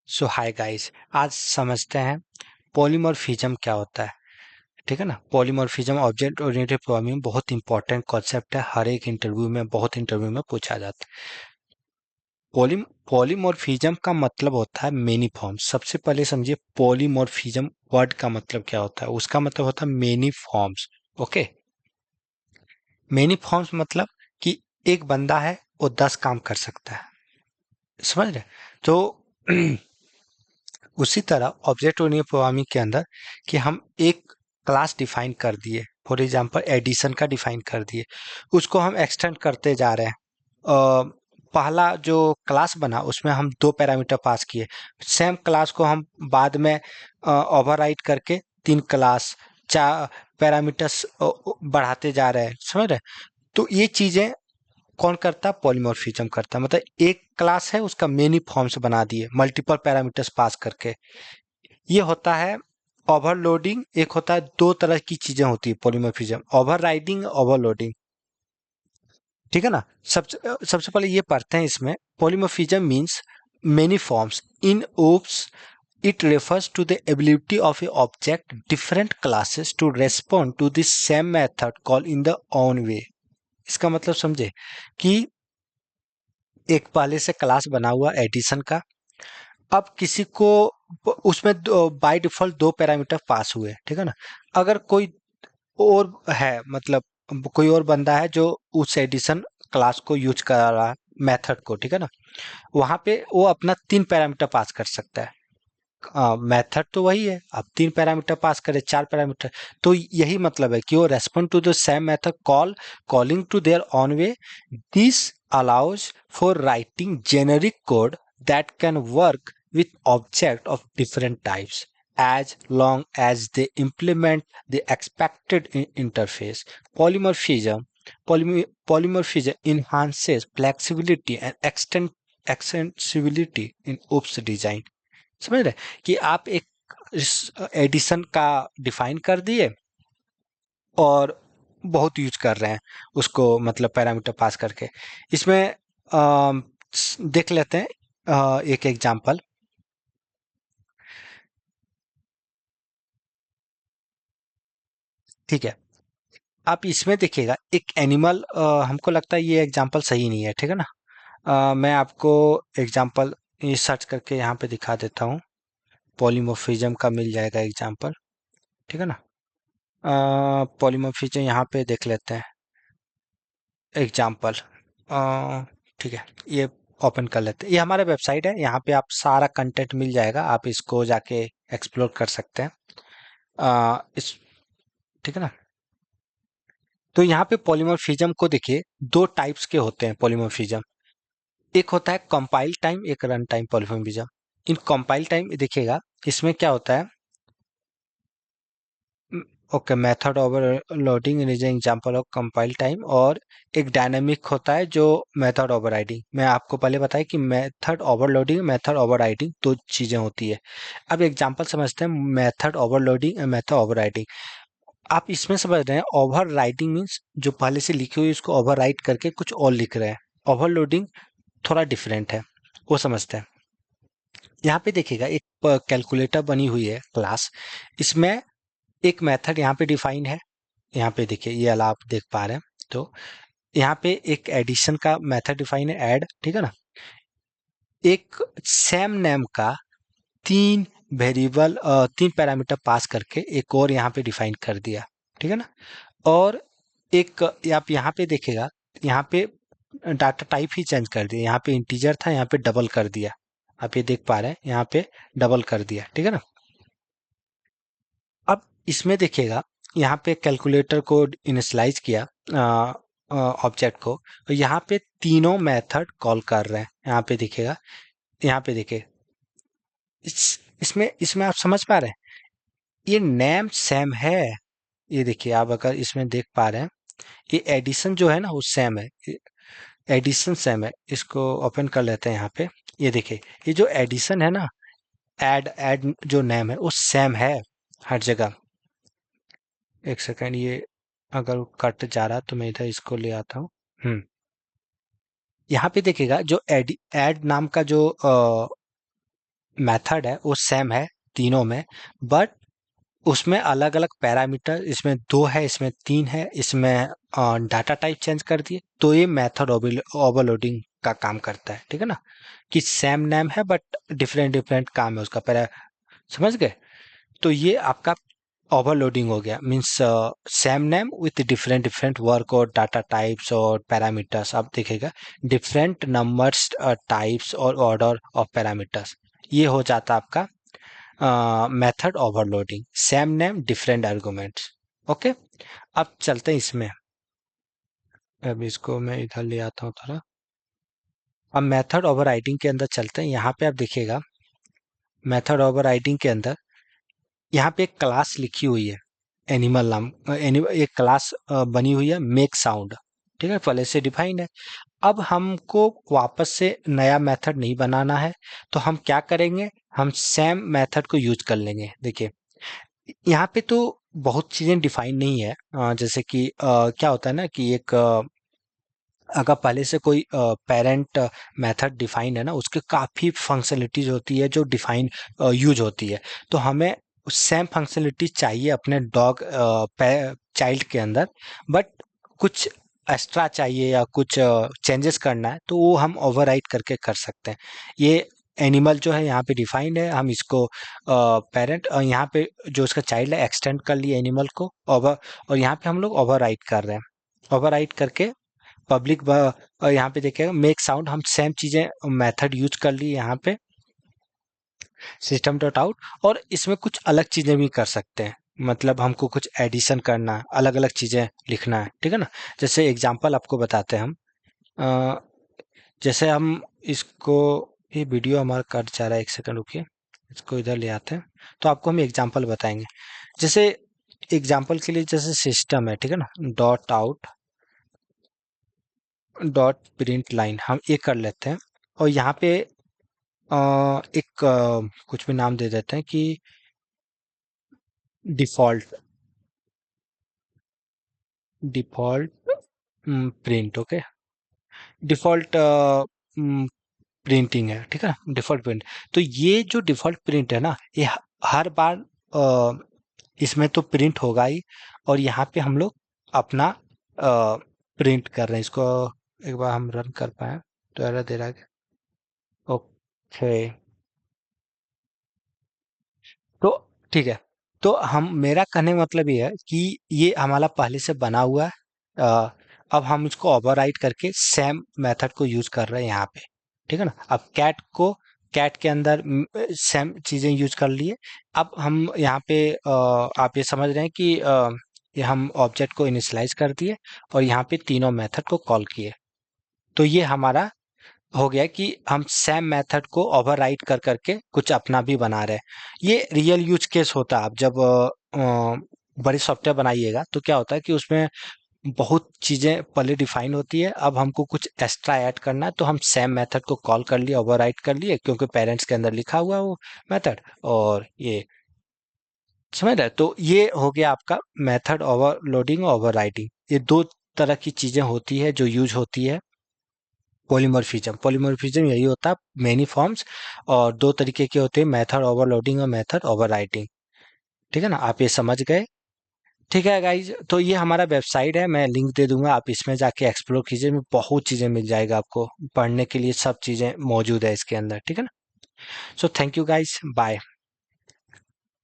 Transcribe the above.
सो hi guys, आज समझते हैं पॉलीमॉर्फिज्म क्या होता है। ठीक है ना। पॉलीमॉर्फिज्म ऑब्जेक्ट ओरिएंटेड प्रोग्रामिंग बहुत इंपॉर्टेंट कॉन्सेप्ट है। हर एक इंटरव्यू में बहुत इंटरव्यू में पूछा जाता है। पॉलीमॉर्फिज्म का मतलब होता है मेनी फॉर्म्स। सबसे पहले समझिए पॉलीमॉर्फिज्म वर्ड का मतलब क्या होता है। उसका मतलब होता है many forms. Okay, many forms मतलब कि एक बंदा है वो 10 काम कर सकता है। समझ रहे। तो उसी तरह ऑब्जेक्ट ओरिएंटेड प्रोग्रामिंग के अंदर कि हम एक क्लास डिफाइन कर दिए, फॉर एग्जांपल एडिशन का डिफाइन कर दिए, उसको हम एक्सटेंड करते जा रहे हैं। पहला जो क्लास बना उसमें हम 2 पैरामीटर पास किए, सेम क्लास को हम बाद में ओवरराइड करके 3 क्लास 4 पैरामीटर्स बढ़ाते जा रहे हैं। समझ रहे। तो ये चीजें कौन करता है? पॉलीमॉर्फिज्म करता है। मतलब एक क्लास है उसका मेनी फॉर्म्स बना दिए मल्टीपल पैरामीटर्स पास करके। ये होता है ओवरलोडिंग। एक होता है, दो तरह की चीजें होती है पॉलीमॉर्फिज्म, ओवरराइडिंग, ओवरलोडिंग। ठीक है ना। सबसे पहले ये पढ़ते हैं इसमें। Polymorphism means many forms in OOPs. It refers to the ability of a object different classes to respond to the same method call in the own way। इसका मतलब समझे कि एक पहले से क्लास बना हुआ एडिशन का, अब किसी को उसमें बाय डिफॉल्ट 2 पैरामीटर पास हुए। ठीक है ना। अगर कोई और है, मतलब कोई और बंदा है जो उस एडिशन क्लास को यूज कर रहा है, मेथड को। ठीक है ना। वहां पे वो अपना 3 पैरामीटर पास कर सकता है। मेथड तो वही है, अब 3 पैरामीटर पास करे, 4 पैरामीटर। तो यही मतलब है कि वो respond to the same method calling to their own way. This allows for writing generic code that can work with object of different types as long as they implement the expected interface। Polymorphism polymorphism enhances flexibility and extensibility in OOPS design। समझ रहे कि आप एक addition का define कर दिए और बहुत यूज कर रहे हैं उसको, मतलब पैरामीटर पास करके। इसमें देख लेते हैं एक एग्जांपल। ठीक है। आप इसमें देखिएगा एक एनिमल, हमको लगता है ये एग्जांपल सही नहीं है। ठीक है ना। मैं आपको एग्जांपल ये सर्च करके यहाँ पे दिखा देता हूँ। पॉलीमॉर्फिज्म का मिल जाएगा एग्जांपल। ठीक है ना। पॉलीमॉर्फिज्म यहाँ पे देख लेते हैं एग्जाम्पल। ठीक है, ये ओपन कर लेते हैं। ये हमारा वेबसाइट है, यहाँ पे आप सारा कंटेंट मिल जाएगा, आप इसको जाके एक्सप्लोर कर सकते हैं। इस ठीक है ना। तो यहाँ पे पॉलीमॉर्फिज्म को देखिए, 2 टाइप्स के होते हैं पॉलीमॉर्फिज्म। एक होता है कंपाइल टाइम, एक रन टाइम पॉलीमॉर्फिज्म। इन कंपाइल टाइम देखिएगा, इसमें क्या होता है। Okay, method overloading is example of compile time. और एक डायनामिक होता है जो मेथड ओवरराइडिंग। मैं आपको पहले बताया कि मेथड ओवरलोडिंग, मेथड ओवरराइडिंग 2 चीजें होती है। अब एग्जांपल समझते हैं मेथड ओवरलोडिंग और मेथड ओवरराइडिंग। आप इसमें समझ रहे हैं ओवरराइडिंग मीन्स जो पहले से लिखी हुई उसको ओवरराइट करके कुछ और लिख रहे हैं। ओवरलोडिंग थोड़ा डिफरेंट है, वो समझते हैं। यहाँ पे देखिएगा एक कैलकुलेटर बनी हुई है क्लास। इसमें एक मेथड यहाँ पे डिफाइन है। यहाँ पे देखिए, ये वाला आप देख पा रहे हैं। तो यहाँ पे एक एडिशन का मेथड डिफाइन है, ऐड। ठीक है ना। एक सेम नेम का 3 वेरिएबल, 3 पैरामीटर पास करके एक और यहाँ पे डिफाइन कर दिया। ठीक है ना। और एक आप यहाँ पे देखेगा, यहाँ पे डाटा टाइप ही चेंज कर दिया। यहाँ पे इंटीजर था, यहाँ पे डबल कर दिया। आप ये देख पा रहे हैं, यहाँ पे डबल कर दिया। ठीक है ना। अब इसमें देखिएगा, यहाँ पे कैलकुलेटर को इनिशियलाइज किया ऑब्जेक्ट को, तो यहाँ पे तीनों मेथड कॉल कर रहे हैं। यहाँ पे देखिएगा, यहाँ पे देखिए, इसमें इसमें आप समझ पा रहे हैं, ये नेम सेम है। ये देखिए, आप अगर इसमें देख पा रहे हैं, ये एडिशन जो है ना वो सेम है। एडिशन सेम है। इसको ओपन कर लेते हैं यहाँ पे। ये देखिए, ये जो एडिशन है ना, ऐड ऐड जो नेम है वो सेम है हर जगह। एक सेकेंड, ये अगर कट जा रहा तो मैं इधर इसको ले आता हूँ। यहाँ पे देखिएगा जो एड नाम का जो मेथड है वो सेम है तीनों में, बट उसमें अलग अलग पैरामीटर, इसमें 2 है, इसमें 3 है, इसमें डाटा टाइप चेंज कर दिए, तो ये मेथड ओवरलोडिंग का काम करता है। ठीक है ना, कि सेम नेम है बट डिफरेंट डिफरेंट काम है उसका। पैरा समझ गए? तो ये आपका ओवरलोडिंग हो गया, means same name with different different work और डाटा टाइप्स और पैरामीटर्स। आप देखिएगा डिफरेंट नंबर्स, टाइप्स और ऑर्डर ऑफ पैरामीटर्स, ये हो जाता आपका method overloading. Same name different arguments. Okay, अब चलते हैं इसमें। अब इसको मैं इधर ले आता हूँ थोड़ा। अब मेथड ओवरराइडिंग के अंदर चलते हैं। यहाँ पे आप देखिएगा मेथड ओवरराइडिंग के अंदर यहाँ पे एक क्लास लिखी हुई है, एनिमल नाम, एक क्लास बनी हुई है मेक साउंड। ठीक है, पहले से डिफाइंड है। अब हमको वापस से नया मेथड नहीं बनाना है, तो हम क्या करेंगे, हम सेम मेथड को यूज कर लेंगे। देखिए यहाँ पे तो बहुत चीजें डिफाइन नहीं है, जैसे कि क्या होता है ना कि एक अगर पहले से कोई पेरेंट मेथड डिफाइन है ना, उसके काफ़ी फंक्शनलिटीज होती है जो डिफाइन यूज होती है। तो हमें सेम फंक्शनलिटी चाहिए अपने डॉग चाइल्ड के अंदर, बट कुछ एक्स्ट्रा चाहिए या कुछ चेंजेस करना है, तो वो हम ओवरराइड करके कर सकते हैं। ये एनिमल जो है यहाँ पे डिफाइंड है, हम इसको पेरेंट और यहाँ पे जो उसका चाइल्ड है एक्सटेंड कर लिए एनिमल को ओवर, और यहाँ पे हम लोग ओवरराइड कर रहे हैं। ओवरराइड करके पब्लिक यहाँ पे देखिएगा मेक साउंड, हम सेम चीजें मेथड यूज कर ली यहाँ पे सिस्टम डॉट आउट। और इसमें कुछ अलग चीजें भी कर सकते हैं, मतलब हमको कुछ एडिशन करना है, अलग अलग चीजें लिखना है। ठीक है ना, जैसे एग्जांपल आपको बताते हैं हम। अ, जैसे हम इसको, ये वीडियो हमारा कट जा रहा है, एक सेकंड रुकिए, इसको इधर ले आते हैं। तो आपको हम एग्जांपल बताएंगे। जैसे एग्जांपल के लिए जैसे सिस्टम है, ठीक है ना, dot out dot print line, हम ये कर लेते हैं। और यहाँ पे एक कुछ भी नाम दे देते हैं कि default default print. Okay, default printing है, ठीक है ना, डिफॉल्ट प्रिंट। तो ये जो डिफॉल्ट प्रिंट है ना, ये हर बार इसमें तो प्रिंट होगा ही, और यहाँ पे हम लोग अपना प्रिंट कर रहे हैं इसको। एक बार हम रन कर पाए तो एरर दे रहा है। ओके, तो ठीक है। तो हम, मेरा कहने का मतलब ये है कि ये हमारा पहले से बना हुआ है। अब हम इसको ओवरराइड करके सेम मेथड को यूज कर रहे हैं यहाँ पे। ठीक है ना, अब कैट के अंदर सेम चीजें यूज कर लिए। अब हम यहाँ पे आप ये समझ रहे हैं कि ये हम ऑब्जेक्ट को इनिशियलाइज कर दिए और यहाँ पे तीनों मेथड को कॉल किए। तो ये हमारा हो गया कि हम सेम मेथड को ओवरराइड कर करके कुछ अपना भी बना रहे हैं। ये रियल यूज केस होता है। आप जब बड़ी सॉफ्टवेयर बनाइएगा तो क्या होता है कि उसमें बहुत चीजें पहले डिफाइन होती है, अब हमको कुछ एक्स्ट्रा ऐड करना है, तो हम सेम मेथड को कॉल कर लिए, ओवरराइड कर लिए, क्योंकि पेरेंट्स के अंदर लिखा हुआ है वो मेथड। और ये समझ रहे हैं? तो ये हो गया आपका मेथड ओवरलोडिंग और ओवरराइडिंग। ये दो तरह की चीजें होती है जो यूज होती है। पॉलीमॉर्फिज्म यही होता है, मेनी फॉर्म्स, और दो तरीके के होते हैं, मेथड ओवरलोडिंग और मेथड ओवरराइटिंग। ठीक है ना, आप ये समझ गए? ठीक है गाइज, तो ये हमारा वेबसाइट है, मैं लिंक दे दूंगा, आप इसमें जाके एक्सप्लोर कीजिए, में बहुत चीजें मिल जाएगा आपको पढ़ने के लिए, सब चीजें मौजूद है इसके अंदर। ठीक है ना, so thank you guys, bye.